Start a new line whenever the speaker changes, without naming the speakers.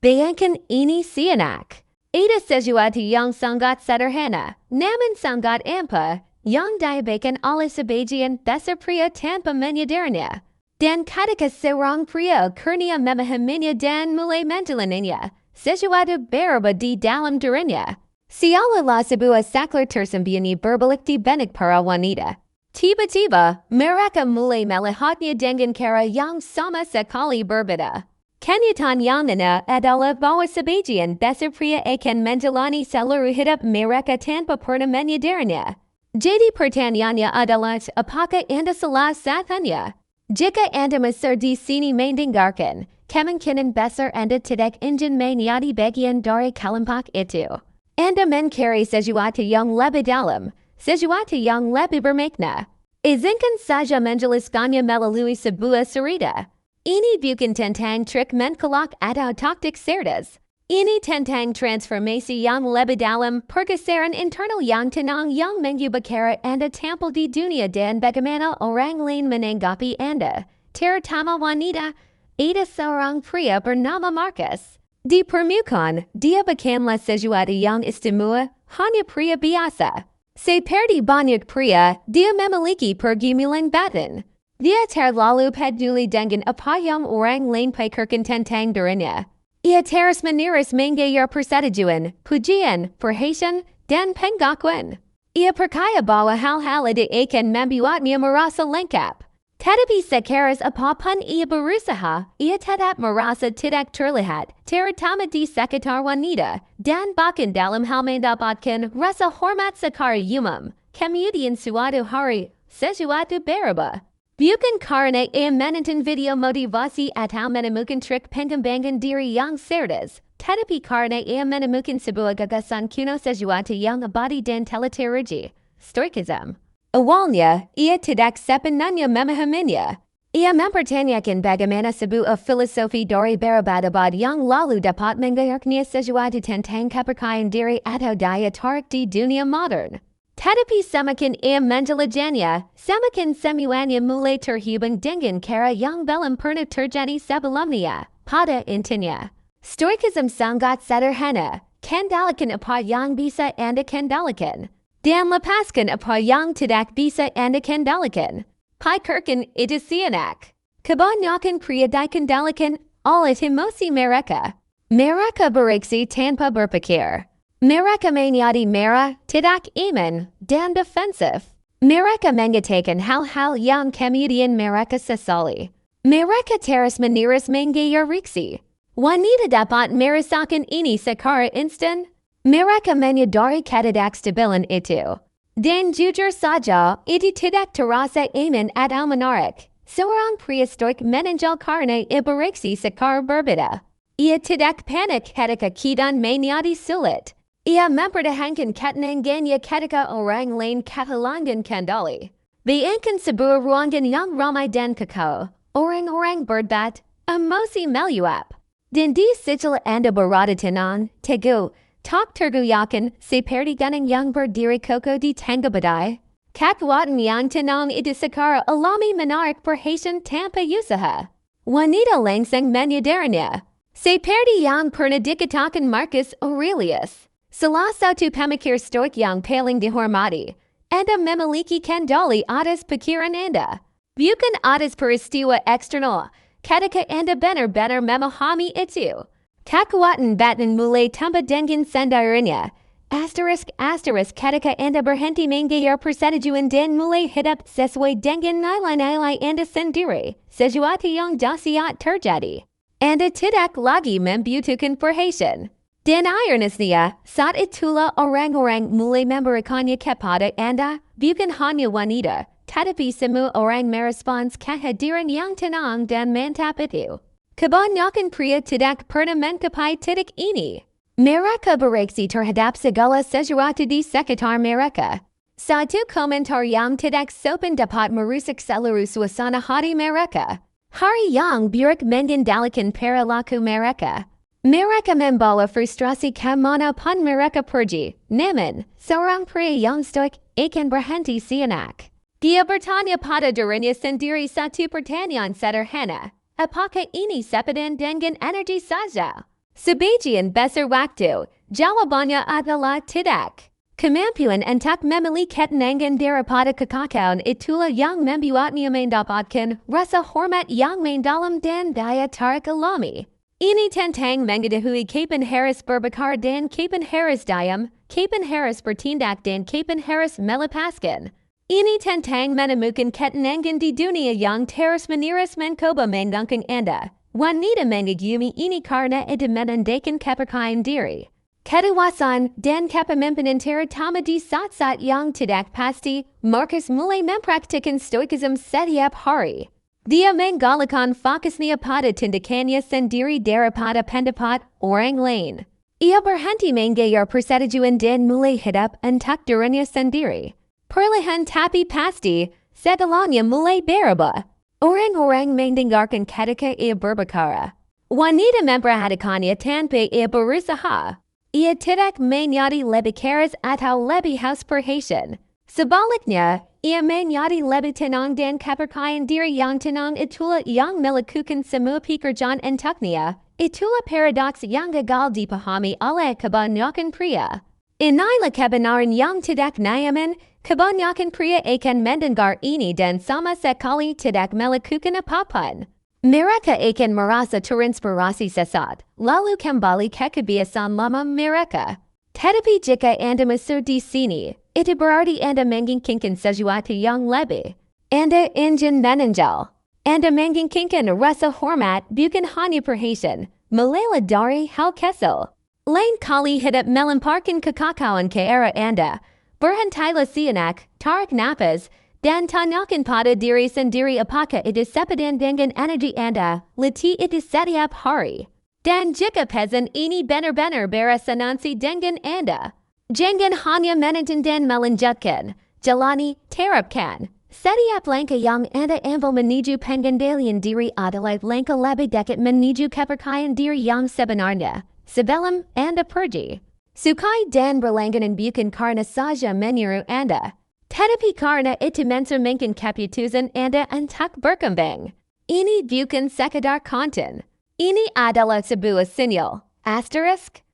Bayangkan ini si anak. Ada sesuatu yang sangat sederhana, namun sangat ampuh, yang diabaikan oleh sebagian besar pria tanpa menyadarinya. Dan ketika seorang pria akhirnya memahaminya dan mulai menjalaninya, sesuatu berubah di dalam dirinya. Seolah-olah sebuah saklar tersembunyi berbalik di benak para wanita. Tiba-tiba, mereka mulai melihatnya dengan cara yang sama sekali berbeda. Kenyataan yang aneh adalah bahwa sebagian besar pria akan menjalani seluruh hidup mereka tanpa pernah menyadarinya. Jadi pertanyaannya adalah, apakah Anda salah satunya? Jika Anda besar di sini mendengarkan, kemungkinan besar Anda tidak ingin menjadi bagian dari kelompok itu. Anda mencari sesuatu yang lebih dalam, sesuatu yang lebih bermakna. Izinkan saja menjelaskannya melalui sebuah cerita. Ini bukan tentang trik mencolok atau taktik cerdas. Ini tentang transformasi yang lebih dalam, pergeseran internal yang tenang yang mengubah cara Anda tampil di dunia dan bagaimana orang lain menanggapi Anda. Terutama wanita. Ada seorang pria bernama Marcus. Di permukaan, dia bukanlah sesuatu yang istimewa, hanya pria biasa. Seperti banyak pria, dia memiliki pergumulan batin. Dia terlalu peduli dengan apa yang orang lain pikirkan tentang dirinya. Ia terus-menerus mengejar persetujuan, pujian, perhatian, dan pengakuan. Ia percaya bahwa hal-hal itu akan membuatnya merasa lengkap. Tetapi sekeras apapun ia berusaha, ia tetap merasa tidak terlihat, terutama di sekitar wanita, dan bahkan dalam hal mendapatkan rasa hormat secara umum. Kemudian suatu hari, sesuatu berubah. Bukan karena ia menonton video motivasi atau menemukan trik pengembangan diri yang cerdas, tetapi karena ia menemukan sebuah gagasan kuno sesuatu yang abadi dan telah teruji, stoikism. Awalnya, ia tidak sepenuhnya memahaminya. Ia mempertanyakan bagaimana sebuah filosofi dari berabad-abad yang lalu dapat mengajarkannya sesuatu tentang kepercayaan diri atau daya tarik di dunia modern. Tetapi semakin ia menjelajahinya, semakin semuanya mulai terhubung dengan cara yang belum pernah terjadi sebelumnya. Pada intinya, stoikism sangat sederhana, kendalikan apa yang bisa Anda kendalikan, dan lepaskan apa yang tidak bisa Anda kendalikan. Pikirkan itu si anak. Kebanyakan pria dikendalikan oleh emosi mereka. Mereka bereaksi tanpa berpikir. Mereka menjadi marah, tidak iman, dan defensif. Mereka mengatakan hal-hal yang kemudian mereka sesali. Mereka terus-menerus mengejar reaksi. Wanita dapat merasakan ini secara instan. Mereka menyadari ketidakstabilan itu. Dan jujur saja, itu tidak terasa aman atau menarik. Seorang pria stoik menonjol karena ia bereaksi secara berbeda. Ia tidak panik ketika keadaan menjadi sulit. Ia mempertahankan ketenangannya ketika orang lain kehilangan kendali. Bayangkan sebuah ruangan yang ramai dan kekal. Orang-orang berdebat, emosi meluap. Dan di situlah Anda berada tenang, teguh, tak tergoyahkan seperti gunung yang berdiri kokoh di tengah badai. Kekuatan yang tenang itu secara alami menarik perhatian tanpa usaha. Wanita langsung menyadarinya. Seperti yang pernah dikatakan Marcus Aurelius. Salah satu pemikir stoik yang paling dihormati. Anda memiliki kendali atas pikiran Anda. Bukan atas peristiwa eksternal. Ketika Anda benar-benar memahami itu. Kekuatan batin mulai tumbuh dengan sendirinya. Asterisk ketika Anda berhenti mengejar persetujuan dan mulai hidup sesuai dengan nilai-nilai Anda sendiri. Sesuatu yang dahsyat terjadi. Anda tidak lagi membutuhkan perhatian. Dan ironisnya, saat itulah orang-orang mulai memberikannya kepada Anda, bukan hanya wanita, tetapi semua orang merespons kehadiran yang tenang dan mantap itu. Kebanyakan pria tidak pernah mencapai titik ini. Mereka bereaksi terhadap segala sesuatu di sekitar mereka. Satu komentar yang tidak sopan dapat merusak seluruh suasana hati mereka. Hari yang buruk mengendalikan perilaku mereka. Mereka membawa frustrasi kemanapun mereka pergi. Namun, seorang pria yang stoik akan berhenti sejenak. Dia bertanya pada dirinya sendiri satu pertanyaan sederhana. Apakah ini sepadan dengan energi saja? Sebagian besar waktu, jawabannya adalah tidak. Kemampuan untuk memiliki ketenangan daripada kekacauan itulah yang membuatnya mendapatkan rasa hormat yang mendalam dan daya tarik alami. Ini tentang mengetahui kapan harus berbicara dan kapan harus diam, kapan harus bertindak dan kapan harus melepaskan. Ini tentang menemukan ketenangan di dunia yang terus-menerus mencoba mengangkang Anda. Wanita mengagumi ini karena itu menandakan kepercayaan diri, kedewasaan, dan kepemimpinan terutama di saat-saat yang tidak pasti. Marcus mulai mempraktikkan stoikism setiap hari. Dia menggalakkan fokusnya pada tindakannya sendiri daripada pendapat orang lain. Ia berhenti mengejar persetujuan dan mulai hidup untuk dirinya sendiri. Perlahan tapi pasti, setelahnya mulai berubah. Orang-orang mendengarkan ketika ia berbicara. Wanita memperhatikannya tanpa ia berusaha. Ia tidak menjadi lebih keras atau lebih haus perhatian. Sebaliknya, ia menjadi lebih tenang dan kepercayaan diri yang tenang itulah yang melakukan semua pekerjaan untuknya. Itulah paradoks yang gagal dipahami oleh kebanyakan pria. Inilah kebenaran yang tidak nyaman. Kebanyakan pria akan mendengar ini dan sama sekali tidak melakukan apapun. Mereka akan merasa terinspirasi sesaat, lalu kembali ke kebiasaan lama mereka. Tetapi jika Anda masuk di sini, itu berarti Anda menginginkan sesuatu yang lebih. Anda ingin menonjol. Anda menginginkan rasa hormat bukan hanya perhatian, melainkan dari hal kecil. Lain kali hidup melemparkan kekacauan ke arah Anda. Berhentilah sejenak, tarik napas, dan tanyakan pada diri sendiri apakah itu sepadan dengan energi Anda. Latih itu setiap hari. Dan jika pesan ini benar-benar beresonansi dengan Anda, jangan hanya menonton dan melanjutkan. Jalani, terapkan. Setiap langkah yang Anda ambil menuju pengendalian diri adalah langkah lebih dekat menuju kepercayaan diri yang sebenarnya. Sebelum Anda pergi, sukai dan berlangganan bukan karena saja menyuruh Anda, tetapi karena itu mencerminkan keputusan Anda untuk berkembang. Ini bukan sekadar konten. Ini adalah sebuah sinyal. Asterisk.